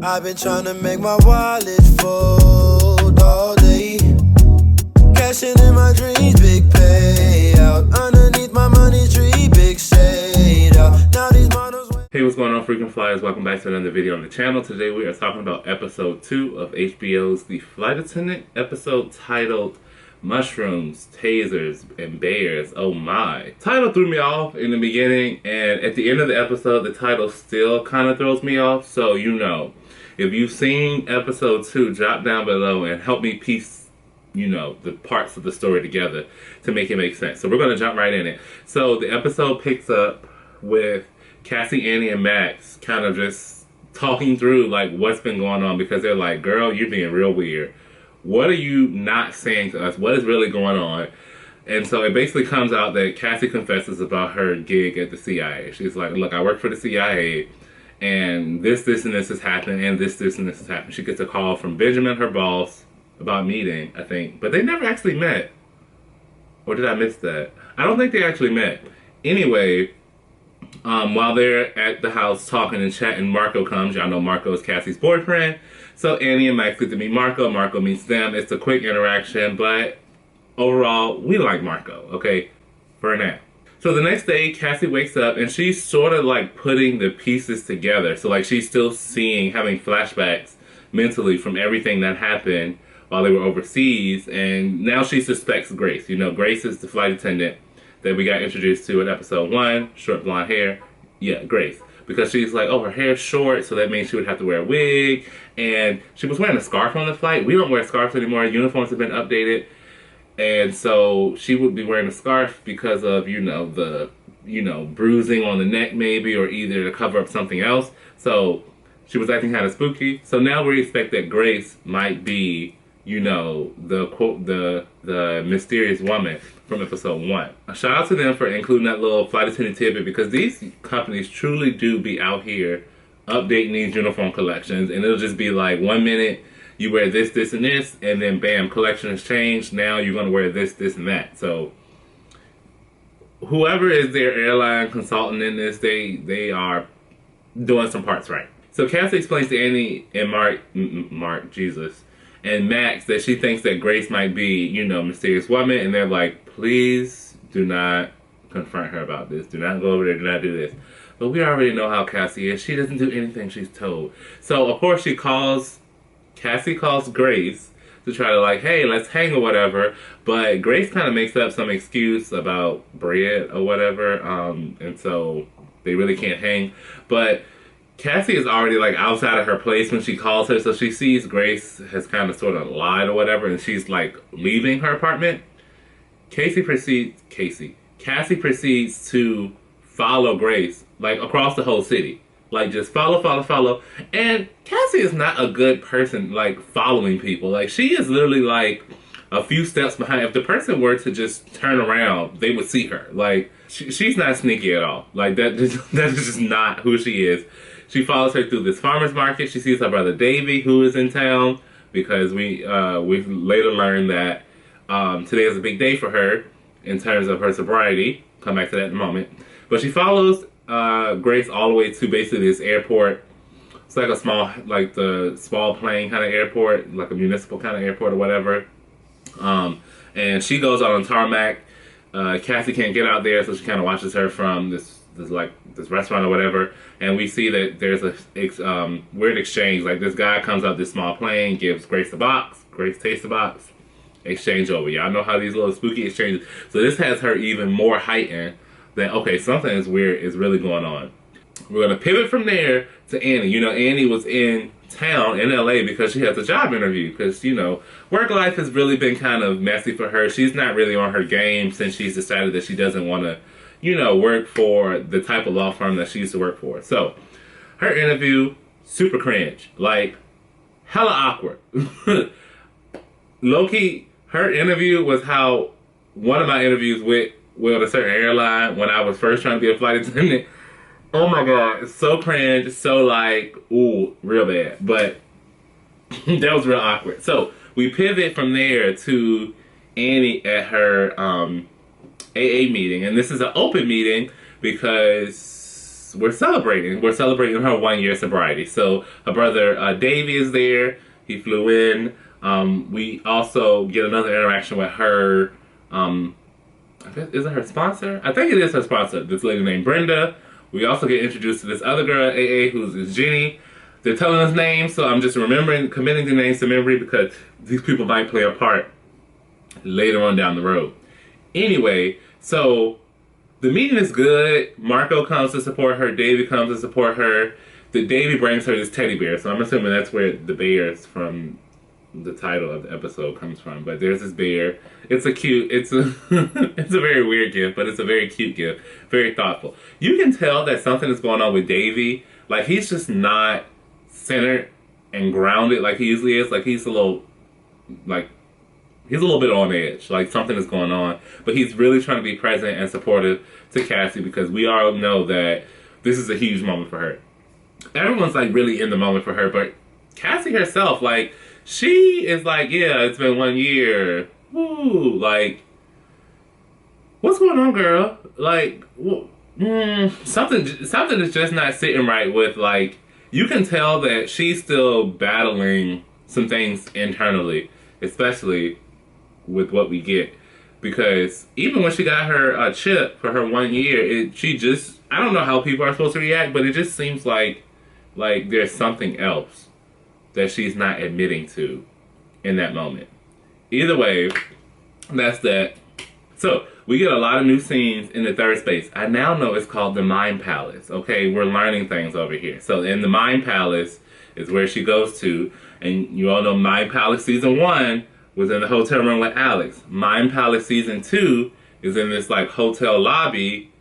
I've been trying to make my wallet fold all day. Cashing in my dreams, big payout. Underneath my money tree, big shade out. Now these models. Hey, what's going on, frequent flyers? Welcome back to another video on the channel. Today we are talking about episode 2 of HBO's The Flight Attendant, episode titled Mushrooms, Tasers, and Bears. Oh my. Title threw me off in the beginning, and at the end of the episode, the title still kind of throws me off. So, you know, if you've seen episode 2, drop down below and help me piece, you know, the parts of the story together to make it make sense. So we're going to jump right in it. So the episode picks up with Cassie, Annie, and Max kind of just talking through like what's been going on, because they're like, girl, you're being real weird. What are you not saying to us? What is really going on? And so it basically comes out that Cassie confesses about her gig at the CIA. She's like, look, I work for the CIA, and this, and this has happened, and this, and this has happened. She gets a call from Benjamin, her boss, about meeting, I think. But they never actually met. Or did I miss that? I don't think they actually met. Anyway, while they're at the house talking and chatting, Marco comes. Y'all know Marco is Cassie's boyfriend. So Annie and Max get to meet Marco. Marco meets them. It's a quick interaction, but overall, we like Marco, okay? For now. So the next day, Cassie wakes up and she's sort of like putting the pieces together. So like she's still seeing, having flashbacks mentally from everything that happened while they were overseas. And now she suspects Grace. You know, Grace is the flight attendant that we got introduced to in episode 1, short blonde hair. Yeah, Grace. Because she's like, oh, her hair's short, so that means she would have to wear a wig. And she was wearing a scarf on the flight. We don't wear scarves anymore. Uniforms have been updated. And so she would be wearing a scarf because of, you know, the, bruising on the neck maybe, or either to cover up something else. So she was acting kind of spooky. So now we expect that Grace might be, you know, the mysterious woman from episode 1. A shout out to them for including that little flight attendant tidbit, because these companies truly do be out here updating these uniform collections, and it'll just be like 1 minute you wear this, this, and this, and then bam, collection has changed. Now you're going to wear this, this, and that. So whoever is their airline consultant in this, they are doing some parts right. So Cassie explains to Annie and Mark, Jesus, and Max that she thinks that Grace might be, you know, mysterious woman, and they're like, please do not confront her about this. Do not go over there. Do not do this. But we already know how Cassie is. She doesn't do anything she's told. So of course Cassie calls Grace to try to like, hey, let's hang or whatever. But Grace kind of makes up some excuse about bread or whatever. And so they really can't hang. But Cassie is already like outside of her place when she calls her. So she sees Grace has kind of sort of lied or whatever. And she's like leaving her apartment. Cassie proceeds to follow Grace like across the whole city. Like, just follow. And Cassie is not a good person, like, following people. Like, she is literally, like, a few steps behind. If the person were to just turn around, they would see her. Like, she's not sneaky at all. Like, that is just not who she is. She follows her through this farmer's market. She sees her brother Davey, who is in town, because we've later learned that today is a big day for her in terms of her sobriety. Come back to that in a moment. But she follows Grace all the way to basically this airport. It's like a small, like the small plane kind of airport, like a municipal kind of airport or whatever. And she goes out on tarmac. Cassie can't get out there, so she kind of watches her from this restaurant or whatever. And we see that there's a weird exchange. Like, this guy comes out this small plane, gives Grace a box. Grace takes the box. Exchange over. Y'all know how these little spooky exchanges. So this has her even more heightened. That, okay, something is weird is really going on. We're going to pivot from there to Annie. You know, Annie was in town in LA because she has a job interview. Because, you know, work life has really been kind of messy for her. She's not really on her game since she's decided that she doesn't want to, you know, work for the type of law firm that she used to work for. So, her interview, super cringe. Like, hella awkward. Low-key, her interview was how one of my interviews with a certain airline when I was first trying to be a flight attendant. Oh my god, so cringe, so like, ooh, real bad. But that was real awkward. So we pivot from there to Annie at her AA meeting. And this is an open meeting because we're celebrating. We're celebrating her 1 year sobriety. So her brother Davey is there. He flew in. We also get another interaction with her. I guess, is it her sponsor? I think it is her sponsor. This lady named Brenda. We also get introduced to this other girl, AA, who's Jenny. They're telling us names, so I'm just committing the names to memory because these people might play a part later on down the road. Anyway, so the meeting is good. Marco comes to support her. Davey comes to support her. The Davey brings her this teddy bear, so I'm assuming that's where the bears from the title of the episode comes from. But there's this bear. It's a it's a very weird gift, but it's a very cute gift. Very thoughtful. You can tell that something is going on with Davey. Like, he's just not centered and grounded like he usually is. Like, he's a little bit on edge. Like, something is going on. But he's really trying to be present and supportive to Cassie because we all know that this is a huge moment for her. Everyone's, like, really in the moment for her. But Cassie herself, like, she is like, yeah, it's been 1 year. Woo. Like, what's going on, girl? Like, something is just not sitting right with, like, you can tell that she's still battling some things internally, especially with what we get. Because even when she got her chip for her 1 year, I don't know how people are supposed to react, but it just seems like there's something else that she's not admitting to in that moment. Either way, that's that. So, we get a lot of new scenes in the third space. I now know it's called the Mind Palace. Okay, we're learning things over here. So, in the Mind Palace is where she goes to. And you all know Mind Palace Season 1 was in the hotel room with Alex. Mind Palace Season 2 is in this, like, hotel lobby,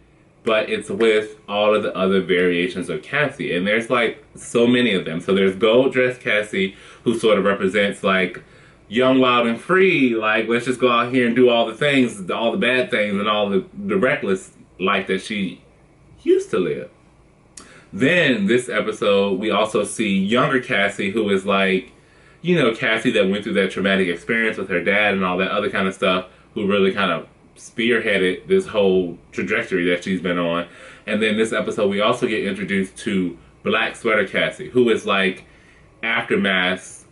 but it's with all of the other variations of Cassie. And there's, like, so many of them. So, there's Gold Dress Cassie, who sort of represents, like, young, wild, and free, like, let's just go out here and do all the things, all the bad things, and all the reckless life that she used to live. Then, this episode, we also see younger Cassie, who is like, you know, Cassie that went through that traumatic experience with her dad and all that other kind of stuff, who really kind of spearheaded this whole trajectory that she's been on. And then this episode, we also get introduced to Black Sweater Cassie, who is like aftermath,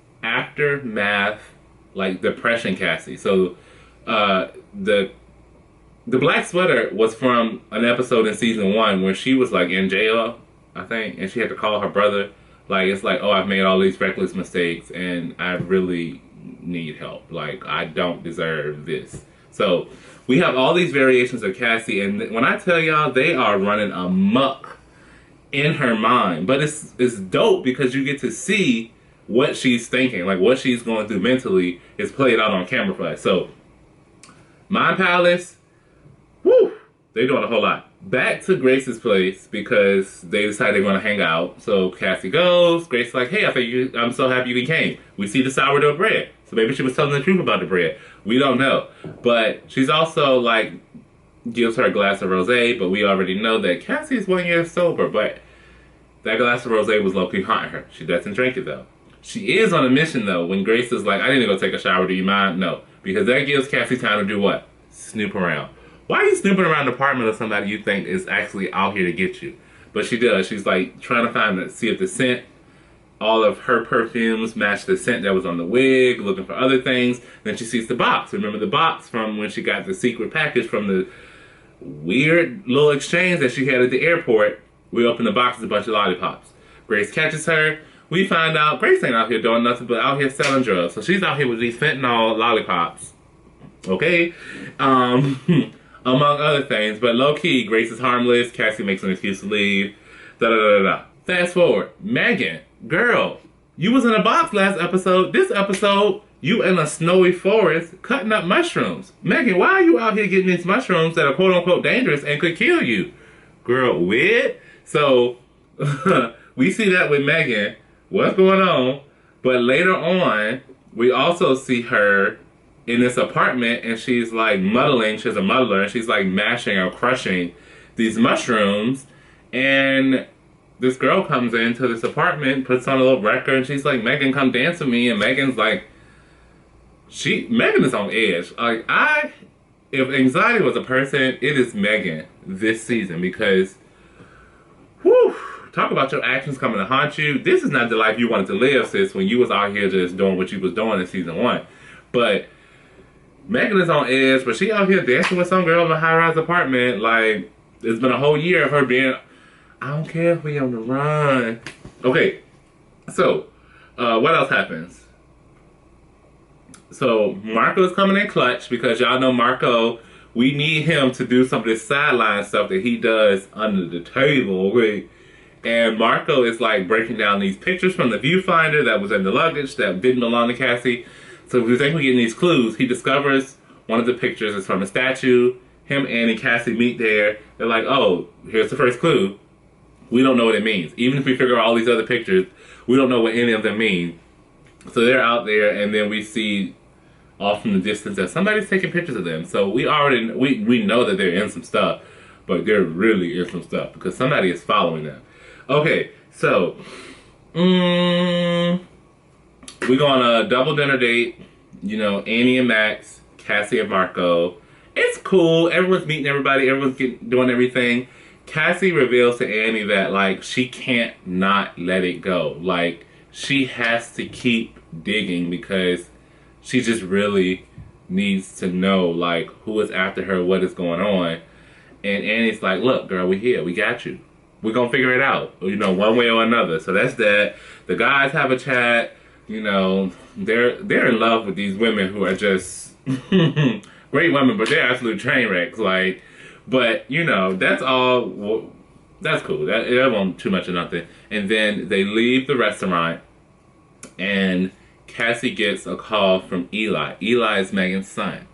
like depression Cassie. So the Black Sweater was from an episode in Season 1 where she was like in jail, I think, and she had to call her brother. Like, it's like, oh, I've made all these reckless mistakes and I really need help. Like, I don't deserve this. So we have all these variations of Cassie, and when I tell y'all, they are running amok in her mind. But it's dope because you get to see what she's thinking, like what she's going through mentally is played out on camera for us. So, Mind Palace, woo, they're doing a whole lot. Back to Grace's place because they decide they're going to hang out. So Cassie goes. Grace's like, hey, I'm so happy you came. We see the sourdough bread. So maybe she was telling the truth about the bread. We don't know. But she's also like, gives her a glass of rosé, but we already know that Cassie's 1 year sober, but that glass of rosé was low-key haunting her. She doesn't drink it though. She is on a mission though. When Grace is like, I need to go take a shower, do you mind? No. Because that gives Cassie time to do what? Snoop around. Why are you snooping around the apartment of somebody you think is actually out here to get you? But she does. She's like trying to see if the scent, all of her perfumes match the scent that was on the wig, looking for other things. Then she sees the box. Remember the box from when she got the secret package from the weird little exchange that she had at the airport. We open the box, it's a bunch of lollipops. Grace catches her. We find out Grace ain't out here doing nothing but out here selling drugs. So she's out here with these fentanyl lollipops. Okay? Among other things. But low-key, Grace is harmless. Cassie makes an excuse to leave. Da-da-da-da-da. Fast forward. Megan, girl, you was in a box last episode. This episode, you in a snowy forest cutting up mushrooms. Megan, why are you out here getting these mushrooms that are quote-unquote dangerous and could kill you? Girl, weird. So, we see that with Megan. What's going on? But later on, we also see her in this apartment, and she's like muddling. She's a muddler, and she's like mashing or crushing these mushrooms. And this girl comes into this apartment, puts on a little record, and she's like, Megan, come dance with me. And Megan's like, Megan is on edge. Like, if anxiety was a person, it is Megan this season because, Whew, talk about your actions coming to haunt you. This is not the life you wanted to live, sis, when you was out here just doing what you was doing in season 1. But Megan is on edge, but she out here dancing with some girl in a high-rise apartment. Like, it's been a whole year of her being, I don't care if we on the run. Okay, so, what else happens? So, Marco is coming in clutch because y'all know Marco, we need him to do some of this sideline stuff that he does under the table, okay? And Marco is like breaking down these pictures from the viewfinder that was in the luggage that didn't belong to Cassie. So we think we're getting these clues. He discovers one of the pictures is from a statue. Him, Annie, and Cassie meet there. They're like, oh, here's the first clue. We don't know what it means. Even if we figure out all these other pictures, we don't know what any of them mean. So they're out there, and then we see off from the distance that somebody's taking pictures of them. So we already we know that they're in some stuff, but they're really in some stuff because somebody is following them. Okay, so we're going on a double dinner date. You know, Annie and Max, Cassie and Marco. It's cool. Everyone's meeting everybody. Everyone's doing everything. Cassie reveals to Annie that, like, she can't not let it go. Like, she has to keep digging because she just really needs to know, like, who is after her, what is going on. And Annie's like, look, girl, we here. We got you. We're going to figure it out, you know, one way or another. So that's that. The guys have a chat. You know, they're in love with these women who are just great women, but they're absolute train wrecks. Like, but, you know, that's all. Well, that's cool. That won't too much of nothing. And then they leave the restaurant, and Cassie gets a call from Eli. Eli is Megan's son.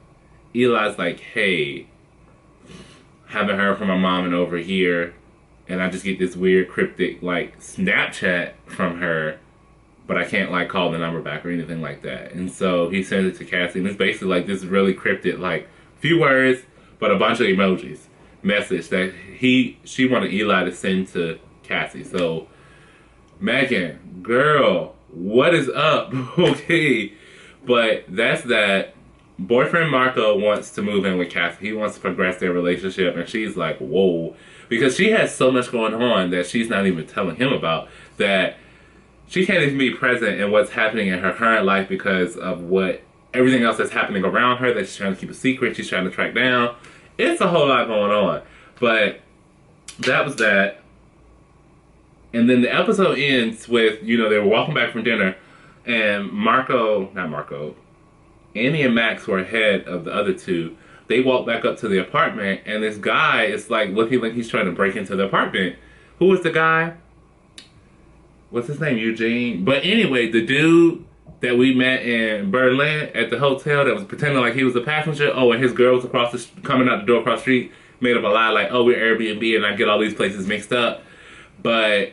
Eli's like, hey, haven't heard from my mom and over here. And I just get this weird cryptic, like, Snapchat from her, but I can't, like, call the number back or anything like that. And so he sends it to Cassie, and it's basically, like, this really cryptic, like, few words, but a bunch of emojis. Message that she wanted Eli to send to Cassie. So, Megan, girl, what is up? Okay. But that's that. Boyfriend Marco wants to move in with Cassie. He wants to progress their relationship, and she's like, whoa. Because she has so much going on that she's not even telling him about, that she can't even be present in what's happening in her current life because of everything else that's happening around her that she's trying to keep a secret, she's trying to track down. It's a whole lot going on. But that was that. And then the episode ends with, you know, they were walking back from dinner, and Annie and Max were ahead of the other two. They walk back up to the apartment, and this guy is like looking like he's trying to break into the apartment. Who was the guy? What's his name? Eugene. But anyway, the dude that we met in Berlin at the hotel that was pretending like he was a passenger. Oh, and his girl was coming out the door across the street, made up a lie like, oh, we're Airbnb, and I get all these places mixed up. But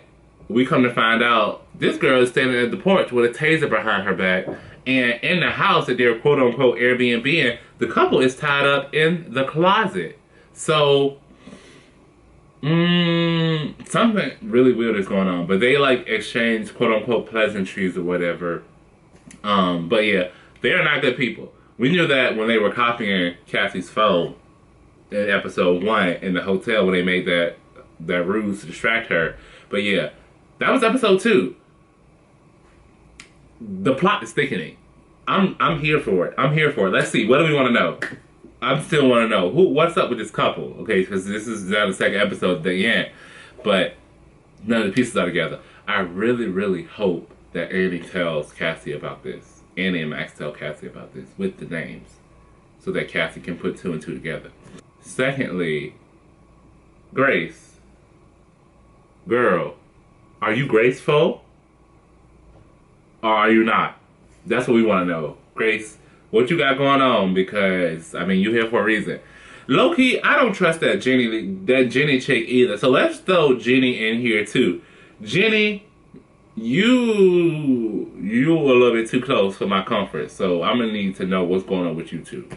we come to find out this girl is standing at the porch with a taser behind her back. And in the house that they're quote-unquote Airbnb in, the couple is tied up in the closet. So, something really weird is going on. But they, like, exchange quote-unquote pleasantries or whatever. But yeah, they are not good people. We knew that when they were copying Cassie's phone in episode 1 in the hotel when they made that ruse to distract her. But yeah, that was episode 2. The plot is thickening. I'm here for it. I'm here for it. Let's see. What do we want to know? I still want to know what's up with this couple. Okay, because this is now the second episode that you're in, but none of the pieces are together. I really, really hope that Annie tells Cassie about this. Annie and Max tell Cassie about this with the names, so that Cassie can put 2 and 2 together. Secondly, Grace. Girl, are you graceful? Or are you not? That's what we want to know. Grace, what you got going on? Because, I mean, you here for a reason. Low-key, I don't trust that Jenny chick either. So let's throw Jenny in here too. Jenny, you a little bit too close for my comfort. So I'm going to need to know what's going on with you two.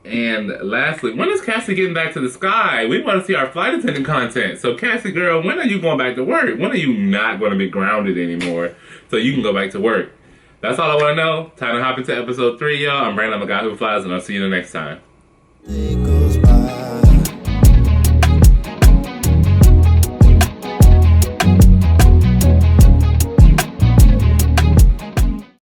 And lastly, when is Cassie getting back to the sky? We want to see our flight attendant content. So Cassie, girl, when are you going back to work? When are you not going to be grounded anymore so you can go back to work? That's all I want to know. Time to hop into episode 3, y'all. I'm Brandon, I'm a guy who flies, and I'll see you the next time.